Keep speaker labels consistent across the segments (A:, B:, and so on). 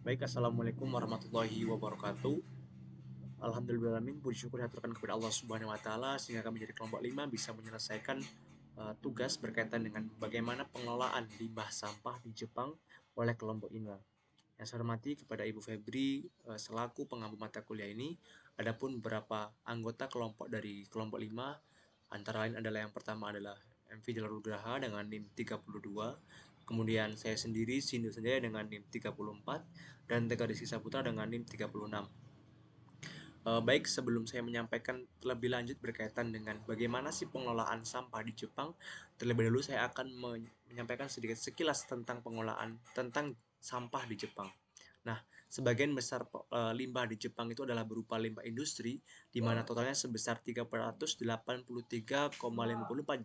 A: Baik, Assalamualaikum warahmatullahi wabarakatuh. Alhamdulillahirrahmanirrahim, puji syukur dihaturkan kepada Allah Subhanahu wa Ta'ala sehingga kami dari kelompok 5 bisa menyelesaikan tugas berkaitan dengan bagaimana pengelolaan limbah sampah di Jepang oleh kelompok INA. Yang saya hormati kepada Ibu Febri selaku pengampu mata kuliah ini, adapun beberapa anggota kelompok dari kelompok 5 antara lain adalah yang pertama adalah MV Jalarugraha dengan NIM 32, kemudian saya sendiri Sindu Sanjaya dengan NIM 34, dan Tegar Rizky Saputra dengan NIM 36. Baik, sebelum saya menyampaikan lebih lanjut berkaitan dengan bagaimana sih pengelolaan sampah di Jepang, terlebih dahulu saya akan menyampaikan sedikit sekilas tentang pengelolaan tentang sampah di Jepang. Nah, sebagian besar limbah di Jepang itu adalah berupa limbah industri, di mana totalnya sebesar 383,54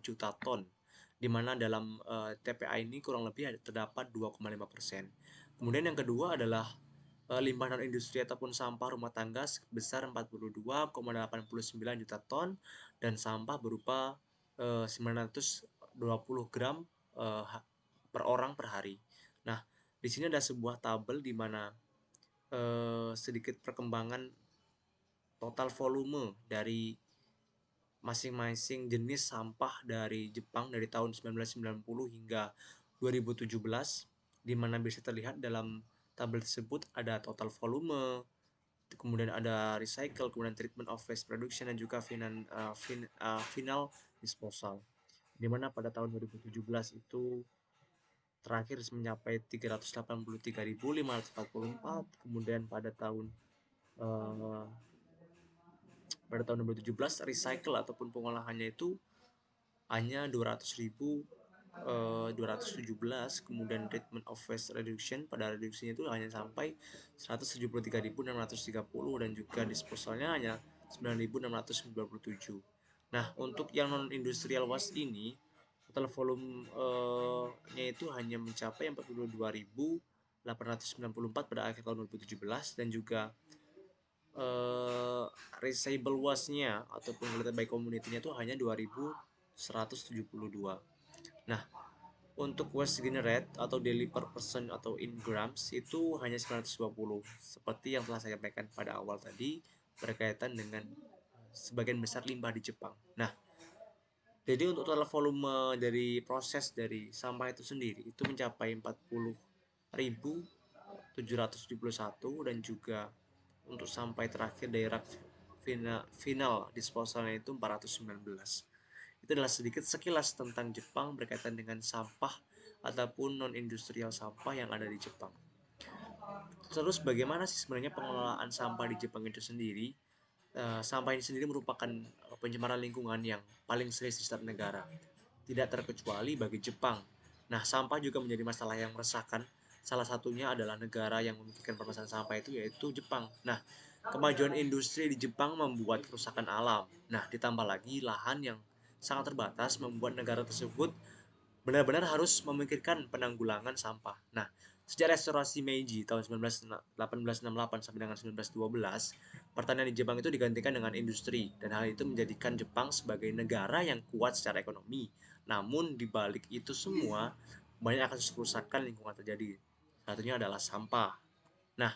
A: juta ton, di mana dalam TPA ini kurang lebih terdapat 2,5%. Kemudian yang kedua adalah limbah non-industri ataupun sampah rumah tangga sebesar 42,89 juta ton dan sampah berupa 920 gram per orang per hari. Nah, di sini ada sebuah tabel di mana sedikit perkembangan total volume dari masing-masing jenis sampah dari Jepang dari tahun 1990 hingga 2017, di mana bisa terlihat dalam tabel tersebut ada total volume, kemudian ada recycle, kemudian treatment of waste production, dan juga final disposal. Di mana pada tahun 2017 itu terakhir mencapai 383.544, kemudian uh, pada tahun 2017 recycle ataupun pengolahannya itu hanya 200.217, kemudian treatment of waste reduction pada reduksinya itu hanya sampai 173.630, dan juga disposalnya hanya 9.697. Nah, untuk yang non industrial waste ini total volume-nya itu hanya mencapai 42.894 pada akhir tahun 2017, dan juga uh, recyclable waste-nya ataupun related by community-nya itu hanya 2.172. Nah, untuk waste generate atau daily per person atau in grams itu hanya 920, seperti yang telah saya sampaikan pada awal tadi berkaitan dengan sebagian besar limbah di Jepang. Nah, jadi untuk total volume dari proses dari sampah itu sendiri itu mencapai 40.771, dan juga untuk sampai terakhir dari rak final disposalnya itu 419. Itu adalah sedikit sekilas tentang Jepang berkaitan dengan sampah ataupun non industrial sampah yang ada di Jepang. Terus bagaimana sih sebenarnya pengelolaan sampah di Jepang itu sendiri? Sampah ini sendiri merupakan pencemaran lingkungan yang paling serius di setiap negara, tidak terkecuali bagi Jepang. Nah, sampah juga menjadi masalah yang meresahkan. Salah satunya adalah negara yang memikirkan permasalahan sampah itu yaitu Jepang. Nah, kemajuan industri di Jepang membuat kerusakan alam. Nah, ditambah lagi lahan yang sangat terbatas membuat negara tersebut benar-benar harus memikirkan penanggulangan sampah. Nah, sejak restorasi Meiji tahun 1868 sampai dengan 1912, pertanian di Jepang itu digantikan dengan industri, dan hal itu menjadikan Jepang sebagai negara yang kuat secara ekonomi. Namun di balik itu semua, banyak kasus kerusakan lingkungan terjadi. Satunya adalah sampah. Nah,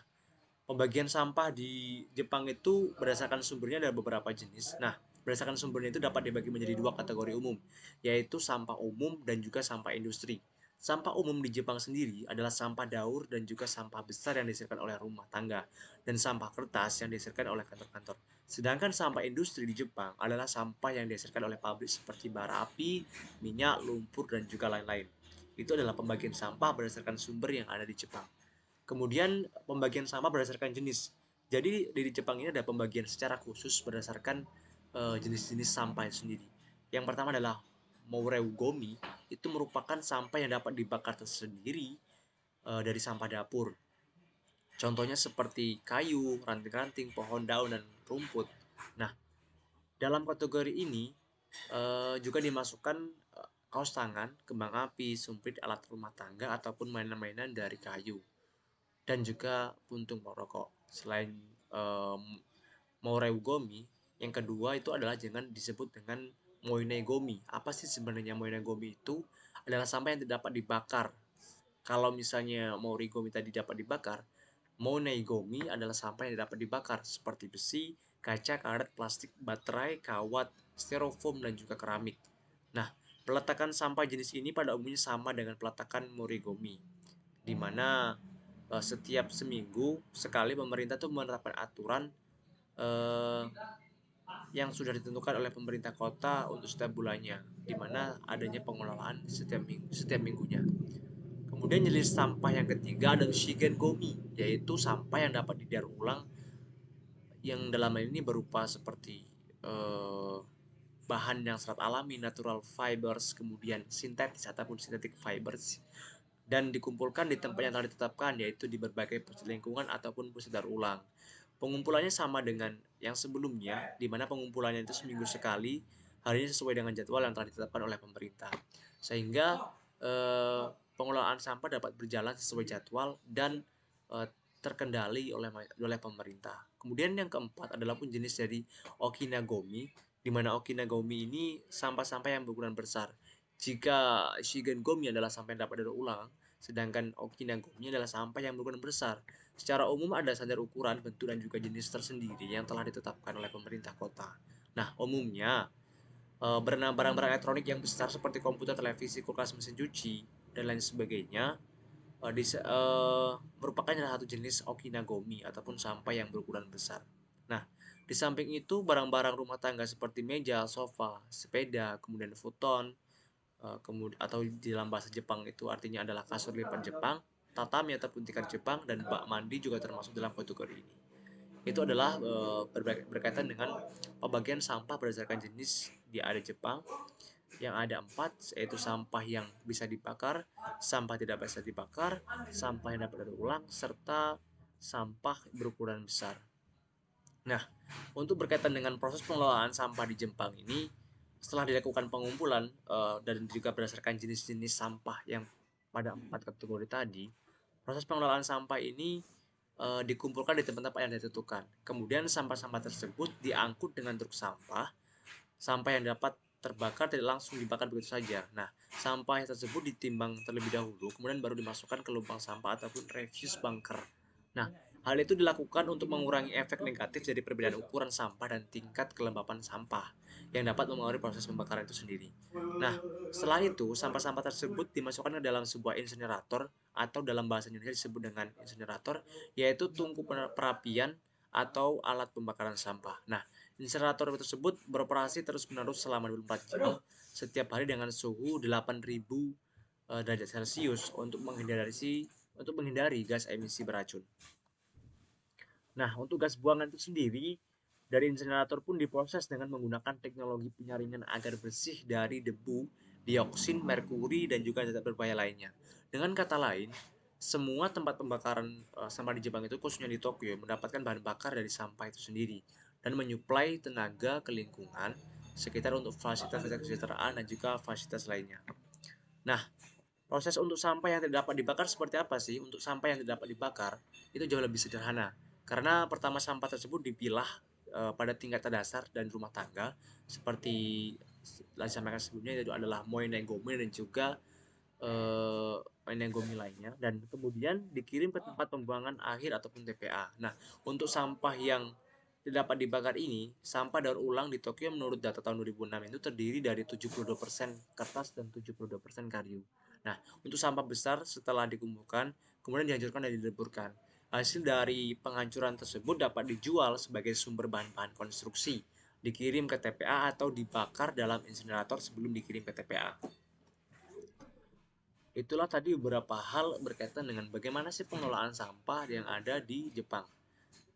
A: pembagian sampah di Jepang itu berdasarkan sumbernya ada beberapa jenis. Nah, berdasarkan sumbernya itu dapat dibagi menjadi dua kategori umum, yaitu sampah umum dan juga sampah industri. Sampah umum di Jepang sendiri adalah sampah daur dan juga sampah besar yang dihasilkan oleh rumah tangga, dan sampah kertas yang dihasilkan oleh kantor-kantor. Sedangkan sampah industri di Jepang adalah sampah yang dihasilkan oleh pabrik seperti bara api, minyak, lumpur, dan juga lain-lain. Itu adalah pembagian sampah berdasarkan sumber yang ada di Jepang. Kemudian pembagian sampah berdasarkan jenis. Jadi di Jepang ini ada pembagian secara khusus berdasarkan jenis-jenis sampah itu sendiri. Yang pertama adalah Moureugomi, itu merupakan sampah yang dapat dibakar tersendiri dari sampah dapur. Contohnya seperti kayu, ranting-ranting, pohon daun, dan rumput. Nah, dalam kategori ini juga dimasukkan kaos tangan, kembang api, sumpit, alat rumah tangga, ataupun mainan-mainan dari kayu, dan juga puntung rokok. Selain um, Moregomi, yang kedua itu adalah jangan disebut dengan Moinegomi. Apa sih sebenarnya Moinegomi itu? Adalah sampah yang tidak dapat dibakar. Kalau misalnya Moinegomi tadi dapat dibakar, Monegomi adalah sampah yang dapat dibakar seperti besi, kaca, karet, plastik, baterai, kawat, styrofoam, dan juga keramik. Nah, peletakan sampah jenis ini pada umumnya sama dengan peletakan morigomi, di mana setiap seminggu sekali pemerintah tuh menerapkan aturan eh, yang sudah ditentukan oleh pemerintah kota untuk setiap bulannya, di mana adanya pengelolaan setiap minggunya. Kemudian jenis sampah yang ketiga adalah shigengomi, yaitu sampah yang dapat didaur ulang, yang dalam hal ini berupa seperti eh, bahan yang serat alami, natural fibers, kemudian sintetis ataupun synthetic fibers, dan dikumpulkan di tempat yang telah ditetapkan, yaitu di berbagai pusat lingkungan ataupun pusat daur ulang. Pengumpulannya sama dengan yang sebelumnya, di mana pengumpulannya itu seminggu sekali, harinya sesuai dengan jadwal yang telah ditetapkan oleh pemerintah. Sehingga eh, pengelolaan sampah dapat berjalan sesuai jadwal dan eh, terkendali oleh pemerintah. Kemudian yang keempat adalah pun jenis dari Okinagomi, di mana Okinagomi ini sampah-sampah yang berukuran besar. Jika Shigengomi adalah sampah yang dapat didaur ulang, sedangkan Okinagomi adalah sampah yang berukuran besar. Secara umum ada standar ukuran, bentuk, dan juga jenis tersendiri yang telah ditetapkan oleh pemerintah kota. Nah, umumnya barang-barang elektronik yang besar seperti komputer, televisi, kulkas, mesin cuci, dan lain sebagainya merupakan salah satu jenis Okinagomi ataupun sampah yang berukuran besar. Nah, di samping itu barang-barang rumah tangga seperti meja, sofa, sepeda, kemudian futon, kemudian atau di dalam bahasa Jepang itu artinya adalah kasur lipat Jepang, tatami ataupun tikar Jepang, dan bak mandi juga termasuk dalam kategori ini. Itu adalah berkaitan dengan pembagian sampah berdasarkan jenis di ada Jepang, yang ada 4, yaitu sampah yang bisa dibakar, sampah tidak bisa dibakar, sampah yang dapat didaur ulang, serta sampah berukuran besar. Nah, untuk berkaitan dengan proses pengelolaan sampah di Jepang ini, setelah dilakukan pengumpulan dan juga berdasarkan jenis-jenis sampah yang pada 4 kategori tadi, proses pengelolaan sampah ini dikumpulkan di tempat-tempat yang ditentukan. Kemudian sampah-sampah tersebut diangkut dengan truk sampah. Sampah yang dapat terbakar tidak langsung dibakar begitu saja. Nah, sampah tersebut ditimbang terlebih dahulu, kemudian baru dimasukkan ke lubang sampah ataupun refuse bunker. Nah, hal itu dilakukan untuk mengurangi efek negatif dari perbedaan ukuran sampah dan tingkat kelembapan sampah yang dapat mempengaruhi proses pembakaran itu sendiri. Nah, setelah itu, sampah-sampah tersebut dimasukkan ke dalam sebuah insinerator atau dalam bahasa Indonesia disebut dengan insinerator, yaitu tungku perapian atau alat pembakaran sampah. Nah, insinerator tersebut beroperasi terus-menerus selama 24 jam setiap hari dengan suhu 8.000 derajat Celcius untuk menghindari gas emisi beracun. Nah, untuk gas buangan itu sendiri dari insinerator pun diproses dengan menggunakan teknologi penyaringan agar bersih dari debu, dioksin, merkuri, dan juga zat berbahaya lainnya. Dengan kata lain, semua tempat pembakaran sampah di Jepang itu, khususnya di Tokyo, mendapatkan bahan bakar dari sampah itu sendiri dan menyuplai tenaga ke lingkungan sekitar untuk fasilitas kesejahteraan dan juga fasilitas lainnya. Nah, proses untuk sampah yang tidak dapat dibakar seperti apa sih? Untuk sampah yang tidak dapat dibakar itu jauh lebih sederhana. Karena pertama sampah tersebut dipilah pada tingkat dasar dan rumah tangga seperti yang disampaikan sebelumnya, itu adalah moenenggomi dan juga moenenggomi lainnya, dan kemudian dikirim ke tempat pembuangan akhir ataupun TPA. Nah, untuk sampah yang tidak dapat dibakar ini, sampah daur ulang di Tokyo menurut data tahun 2006 itu terdiri dari 72% kertas dan 72% kayu. Nah, untuk sampah besar setelah dikumpulkan, kemudian dihancurkan dan dileburkan. Hasil dari penghancuran tersebut dapat dijual sebagai sumber bahan-bahan konstruksi, dikirim ke TPA atau dibakar dalam insinerator sebelum dikirim ke TPA. Itulah tadi beberapa hal berkaitan dengan bagaimana sih pengelolaan sampah yang ada di Jepang.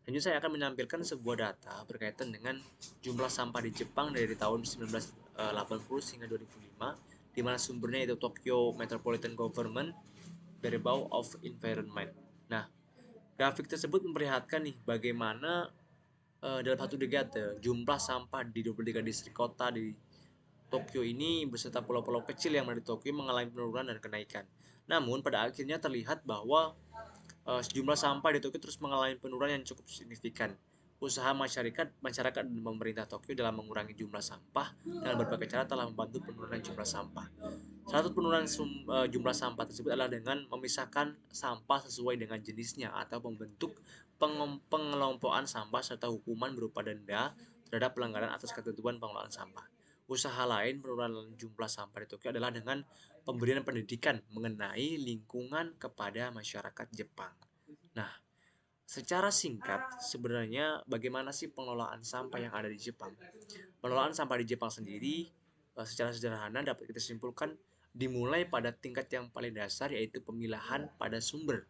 A: Selanjutnya saya akan menampilkan sebuah data berkaitan dengan jumlah sampah di Jepang dari tahun 1980 hingga 2005, di mana sumbernya itu Tokyo Metropolitan Government Bureau of Environment. Nah, grafik tersebut memperlihatkan nih bagaimana dalam satu dekade jumlah sampah di 23 distrik kota di Tokyo ini beserta pulau-pulau kecil yang ada di Tokyo mengalami penurunan dan kenaikan. Namun pada akhirnya terlihat bahwa sejumlah sampah di Tokyo terus mengalami penurunan yang cukup signifikan. Usaha masyarakat dan pemerintah Tokyo dalam mengurangi jumlah sampah dengan berbagai cara telah membantu penurunan jumlah sampah. Salah satu penurunan jumlah sampah tersebut adalah dengan memisahkan sampah sesuai dengan jenisnya atau membentuk pengelompokan sampah serta hukuman berupa denda terhadap pelanggaran atas ketentuan pengelolaan sampah. Usaha lain penurunan jumlah sampah di Tokyo adalah dengan pemberian pendidikan mengenai lingkungan kepada masyarakat Jepang. Nah, secara singkat, sebenarnya bagaimana sih pengelolaan sampah yang ada di Jepang? Pengelolaan sampah di Jepang sendiri secara sederhana dapat kita simpulkan dimulai pada tingkat yang paling dasar, yaitu pemilahan pada sumber,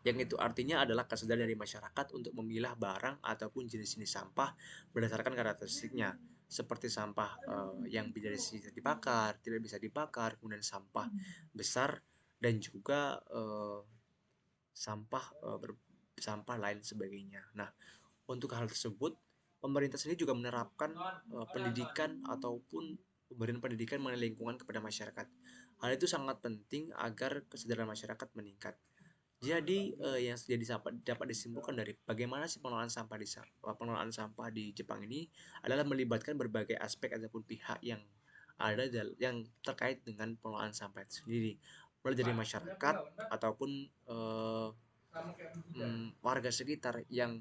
A: yang itu artinya adalah kesadaran dari masyarakat untuk memilah barang ataupun jenis-jenis sampah berdasarkan karakteristiknya, seperti sampah yang bisa dibakar, tidak bisa dibakar, kemudian sampah besar, dan juga sampah sampah lain sebagainya. Nah, untuk hal tersebut, pemerintah sendiri juga menerapkan pendidikan ataupun pemberian pendidikan mengenai lingkungan kepada masyarakat. Hal itu sangat penting agar kesadaran masyarakat meningkat. Jadi yang jadi dapat disimpulkan dari bagaimana sih pengelolaan sampah di Jepang ini adalah melibatkan berbagai aspek ataupun pihak yang ada yang terkait dengan pengelolaan sampah itu sendiri, mulai dari masyarakat ataupun warga sekitar yang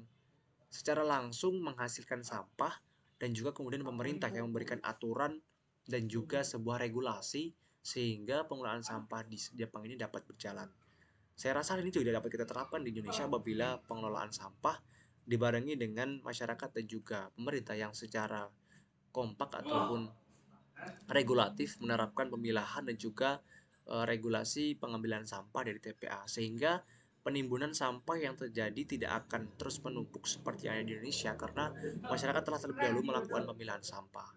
A: secara langsung menghasilkan sampah, dan juga kemudian pemerintah yang memberikan aturan dan juga sebuah regulasi sehingga pengelolaan sampah di Jepang ini dapat berjalan. Saya rasa ini juga dapat kita terapkan di Indonesia apabila pengelolaan sampah dibarengi dengan masyarakat dan juga pemerintah yang secara kompak ataupun regulatif menerapkan pemilahan dan juga regulasi pengambilan sampah dari TPA, sehingga penimbunan sampah yang terjadi tidak akan terus menumpuk seperti yang ada di Indonesia karena masyarakat telah terlebih dahulu melakukan pemilahan sampah.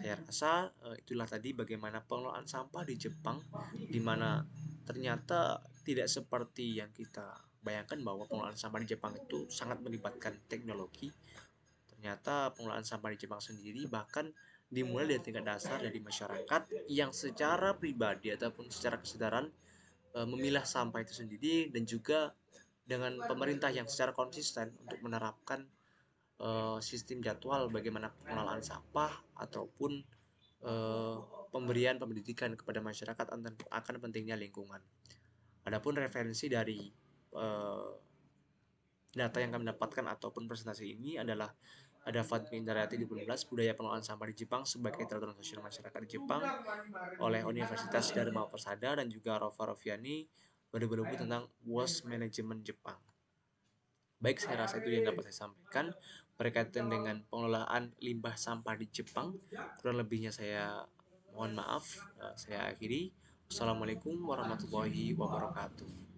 A: Saya rasa itulah tadi bagaimana pengelolaan sampah di Jepang, di mana ternyata tidak seperti yang kita bayangkan bahwa pengelolaan sampah di Jepang itu sangat melibatkan teknologi. Ternyata pengelolaan sampah di Jepang sendiri bahkan dimulai dari tingkat dasar dari masyarakat yang secara pribadi ataupun secara kesadaran memilah sampah itu sendiri, dan juga dengan pemerintah yang secara konsisten untuk menerapkan sistem jadwal bagaimana pengelolaan sampah ataupun eh, pemberian pendidikan kepada masyarakat akan pentingnya lingkungan. Adapun referensi dari eh, data yang kami dapatkan ataupun presentasi ini adalah ada Fatmi Indarayati 2016 Budaya Pengelolaan Sampah di Jepang sebagai Tatanan Sosial Masyarakat di Jepang oleh Universitas Dharma Persada, dan juga Rova Roviani 2020 tentang Waste Management Jepang. Baik, saya rasa itu yang dapat saya sampaikan berkaitan dengan pengelolaan limbah sampah di Jepang. Kurang lebihnya saya mohon maaf. Saya akhiri. Wassalamualaikum warahmatullahi wabarakatuh.